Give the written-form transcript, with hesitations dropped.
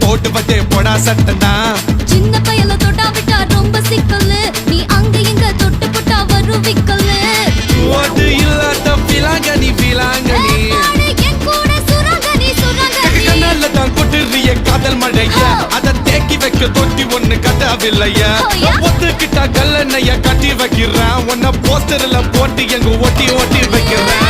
போடுவதே பொடா சட்டனா. சின்ன பயல தொட்டா விட்டா ரொம்ப சிக்கலு, நீ அங்க இங்க தொட்டு போட்டா வரும் விக்கலு. ஓட்டு இல்லாத பிலாங்கனி பிலாங்கனி, என் கூட சுரங்கனி சுரங்கனி. கண்ணால தான் கொட்டுறிய காதல் மழைய, அத தேக்கி வைக்க தொட்டி ஒண்ணு கட்டாவில்லைய. ஒத்துக்கிட்டா கல்லணைய கட்டி வைக்கிறேன், உன்ன போஸ்டர்ல போட்டு எங்க ஒட்டி ஒட்டி வைக்கிறேன்.